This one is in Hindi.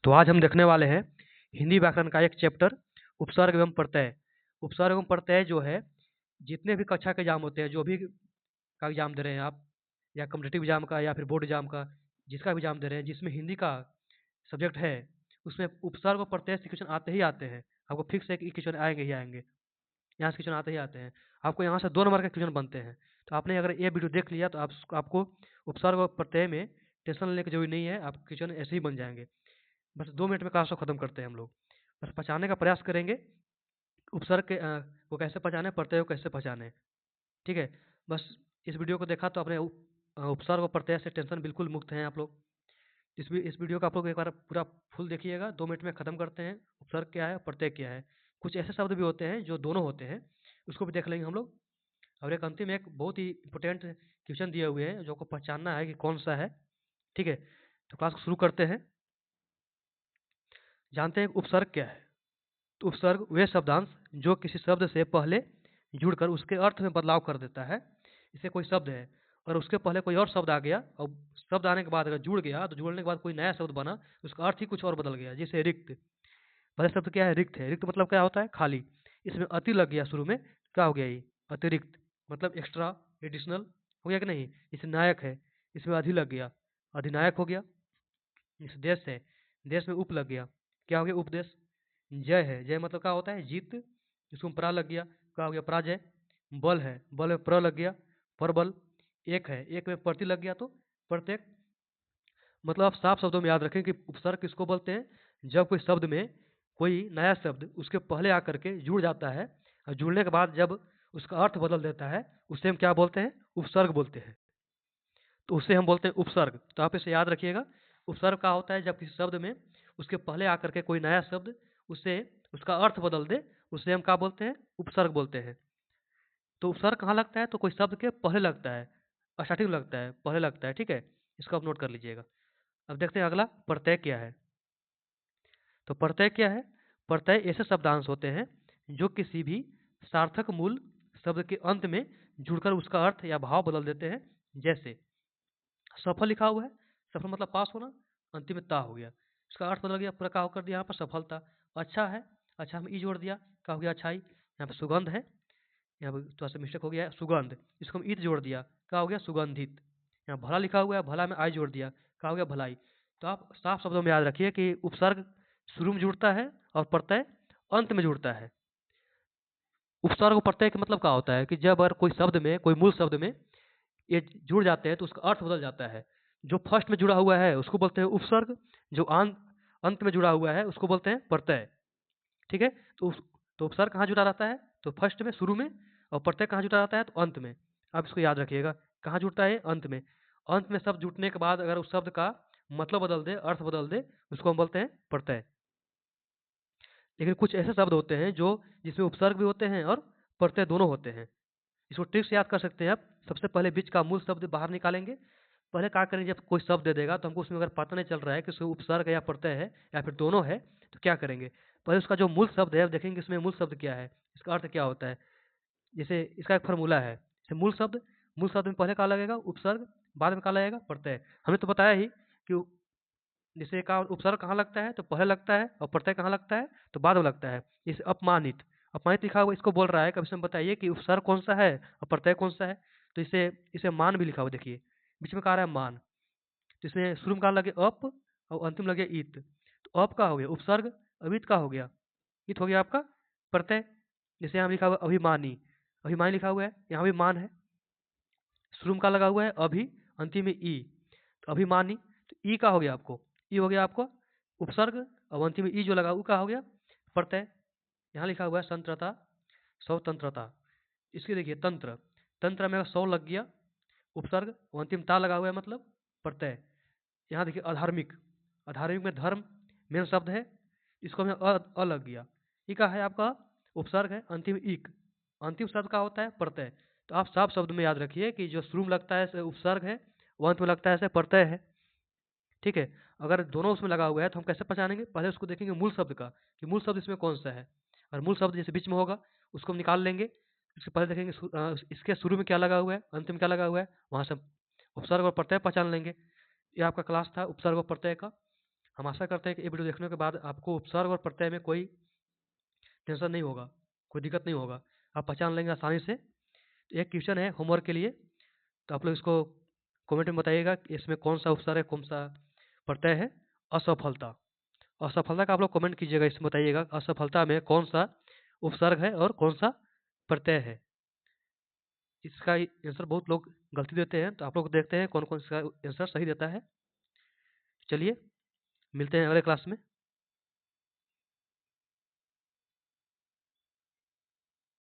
तो आज हम देखने वाले हैं हिंदी व्याकरण का एक चैप्टर उपसर्ग एवं प्रत्यय। उपसर्ग एवं प्रत्यय जो है, जितने भी कक्षा के एग्जाम होते हैं, जो भी का एग्जाम दे रहे हैं आप, या कॉम्पिटिटिव एग्जाम का या फिर बोर्ड एग्जाम का, जिसका भी एग्जाम दे रहे हैं जिसमें हिंदी का सब्जेक्ट है, उसमें उपसर्ग और प्रत्यय से क्वेश्चन आते ही आते हैं। आपको फिक्स है कि क्वेश्चन आएंगे ही आएंगे, यहाँ से क्वेश्चन आते ही आते हैं। आपको यहाँ से 2 नंबर के क्वेश्चन बनते हैं। तो आपने अगर ये वीडियो देख लिया तो आपको उपसर्ग और प्रत्यय में टेंशन लेने की जरूरी नहीं है, आप क्वेश्चन ऐसे ही बन जाएंगे। बस 2 मिनट में क्लास को खत्म करते हैं हम लोग। बस पहचानने का प्रयास करेंगे उपसर्ग के को कैसे पहचाने, प्रत्यय को कैसे पहचाने। ठीक है, बस इस वीडियो को देखा तो अपने उपसर्ग और प्रत्यय से टेंशन बिल्कुल मुक्त हैं आप लोग। इस वीडियो को आप लोग एक बार पूरा फुल देखिएगा, 2 मिनट में खत्म करते हैं। उपसर्ग क्या है, प्रत्यय क्या है। कुछ ऐसे शब्द भी होते हैं जो दोनों होते हैं, उसको भी देख लेंगे हम लोग। और एक अंतिम एक बहुत ही इंपॉर्टेंट क्वेश्चन दिए हुए हैं जो आपको पहचानना है कि कौन सा है। ठीक है, तो क्लास को शुरू करते हैं। जानते हैं उपसर्ग क्या है। तो उपसर्ग वे शब्दांश जो किसी शब्द से पहले जुड़कर उसके अर्थ में बदलाव कर देता है। इसे कोई शब्द है और उसके पहले कोई और शब्द आ गया, और शब्द आने के बाद अगर जुड़ गया तो जुड़ने के बाद कोई नया शब्द बना, उसका अर्थ ही कुछ और बदल गया। जैसे रिक्त, पहले शब्द क्या है, रिक्त है। रिक्त मतलब क्या होता है, खाली। इसमें अति लग गया शुरू में, क्या हो गया ये, अतिरिक्त, मतलब एक्स्ट्रा, एडिशनल हो गया कि नहीं। जैसे नायक है, इसमें अधि लग गया, अधिनायक हो गया। जैसे देश है, देश में उप लग गया, क्या हो गया, उपदेश। जय है, जय मतलब क्या होता है, जीत, इसको प्रा लग गया, क्या हो गया, पराजय। बल है, बल में प्र लग गया, परबल। एक है, एक में प्रति लग गया तो प्रत्येक। मतलब आप साफ शब्दों में याद रखें कि उपसर्ग किसको बोलते हैं, जब कोई शब्द में कोई नया शब्द उसके पहले आकर के जुड़ जाता है, और जुड़ने के बाद जब उसका अर्थ बदल देता है, उसे हम क्या बोलते हैं, उपसर्ग बोलते हैं। तो उसे हम बोलते हैं उपसर्ग। तो आप इसे याद रखिएगा। उपसर्ग क्या होता है, जब किसी शब्द में उसके पहले आकर के कोई नया शब्द उसे उसका अर्थ बदल दे, उसे हम क्या बोलते हैं, उपसर्ग बोलते हैं। तो उपसर्ग कहाँ लगता है, तो कोई शब्द के पहले लगता है, स्टार्टिंग में लगता है, पहले लगता है। ठीक है, इसको आप नोट कर लीजिएगा। अब देखते हैं अगला, प्रत्यय क्या है। तो प्रत्यय क्या है, प्रत्यय ऐसे शब्दांश होते हैं जो किसी भी सार्थक मूल शब्द के अंत में जुड़कर उसका अर्थ या भाव बदल देते हैं। जैसे सफल लिखा हुआ है, सफल मतलब पास होना, अंतिम में ता हो गया, इसका अर्थ बदल गया, पूरा का कर दिया यहाँ पर सफलता। अच्छा है, अच्छा में ई जोड़ दिया, क्या हो गया, अच्छाई। यहाँ पर सुगंध है, यहाँ पर थोड़ा सा मिस्टेक हो गया, सुगंध, इसको हम ईत जोड़ दिया, क्या हो गया, सुगंधित। यहाँ भला लिखा हुआ है, भला में आई जोड़ दिया, क्या हो गया, भलाई। तो आप साफ शब्दों में याद रखिए कि उपसर्ग शुरू में जुड़ता है और प्रत्यय अंत में जुड़ता है। उपसर्ग और प्रत्यय का मतलब क्या होता है कि जब अगर कोई शब्द में, कोई मूल शब्द में ये जुड़ जाते हैं तो उसका अर्थ बदल जाता है। जो फर्स्ट में जुड़ा हुआ है उसको बोलते हैं उपसर्ग, जो अंत में जुड़ा हुआ है उसको बोलते हैं प्रत्यय। ठीक है, तो उपसर्ग कहाँ जुड़ा रहता है, तो फर्स्ट में, शुरू में। और प्रत्यय कहाँ जुड़ा रहता है, तो अंत में। आप इसको याद रखिएगा, कहाँ जुड़ता है, अंत में। अंत में शब्द जुटने के बाद अगर उस शब्द का मतलब बदल दे, अर्थ बदल दे, उसको हम बोलते हैं प्रत्यय। लेकिन कुछ ऐसे शब्द होते हैं जो जिसमें उपसर्ग भी होते हैं और प्रत्यय दोनों होते हैं। इसको ट्रिक से याद कर सकते हैं आप। सबसे पहले बीच का मूल शब्द बाहर निकालेंगे। पहले क्या करेंगे, जब कोई शब्द दे देगा तो हमको उसमें अगर पता नहीं चल रहा है कि उसमें उपसर्ग है या प्रत्यय है या फिर दोनों है, तो क्या करेंगे, पहले उसका जो मूल शब्द है देखेंगे इसमें मूल शब्द क्या है, इसका अर्थ क्या होता है। जैसे इसका एक फार्मूला है, जैसे मूल शब्द में पहले क्या लगेगा, उपसर्ग, बाद में क्या लगेगा, प्रत्यय। हमने तो बताया ही कि जैसे का उपसर्ग कहाँ लगता है, तो पहले लगता है, और प्रत्यय कहाँ लगता है, तो बाद में लगता है। जैसे अपमानित, अपमानित लिखा हुआ, इसको बोल रहा है कभी से बताइए कि उपसर्ग कौन सा है और प्रत्यय कौन सा है। तो इसे इसे मान भी लिखा हुआ देखिए, बीच में कहा रहा है मान। तो इसमें शुरू में कहा लगे अप और अंतिम लगे इत। तो अप का हो गया उपसर्ग, अवित का हो गया, इत हो गया आपका प्रत्यय। जैसे यहाँ लिखा हुआ अभिमानी, अभिमानी लिखा हुआ है, यहाँ भी मान है, शुरू में का लगा हुआ है अभि, अंतिम में ई, तो अभिमानी। तो ई का हो गया आपको, ई हो गया आपको उपसर्ग, और अंतिम में ई जो लगा वो का हो गया प्रत्यय। यहाँ लिखा हुआ है संत्रता, स्वतंत्रता। इसके देखिए तंत्र, तंत्र में अगर सौ लग गया उपसर्ग, और अंतिम ता लगा हुआ है मतलब प्रत्यय। यहाँ देखिए अधार्मिक, अधार्मिक में धर्म मेन शब्द है, इसको हमें अ लग गया, ई का है आपका उपसर्ग है, अंतिम इक, अंतिम शब्द का होता है प्रत्यय। तो आप साफ शब्द में याद रखिए कि जो शुरू में लगता है से उपसर्ग है, वो अंत में लगता है से प्रत्यय है। ठीक है, अगर दोनों उसमें लगा हुआ है तो हम कैसे पहचानेंगे, पहले उसको देखेंगे मूल शब्द का कि मूल शब्द इसमें कौन सा है। और मूल शब्द जैसे बीच में होगा उसको हम निकाल लेंगे। उसके पहले देखेंगे इसके शुरू में क्या लगा हुआ है, अंत में क्या लगा हुआ है, वहाँ से हम उपसर्ग और प्रत्यय पहचान लेंगे। ये आपका क्लास था उपसर्ग और प्रत्यय का। हम आशा करते हैं कि ये वीडियो देखने के बाद आपको उपसर्ग और प्रत्यय में कोई टेंशन नहीं होगा, कोई दिक्कत नहीं होगा, आप पहचान लेंगे आसानी से। तो एक क्वेश्चन है होमवर्क के लिए, तो आप लोग इसको कमेंट में बताइएगा कि इसमें कौन सा उपसर्ग है, कौन सा प्रत्यय है। असफलता, असफलता का आप लोग कमेंट कीजिएगा, इसमें बताइएगा असफलता में कौन सा उपसर्ग है और कौन सा प्रत्यय है। इसका आंसर बहुत लोग गलती देते हैं, तो आप लोग देखते हैं कौन कौन इसका आंसर सही देता है। चलिए मिलते हैं अगले क्लास में।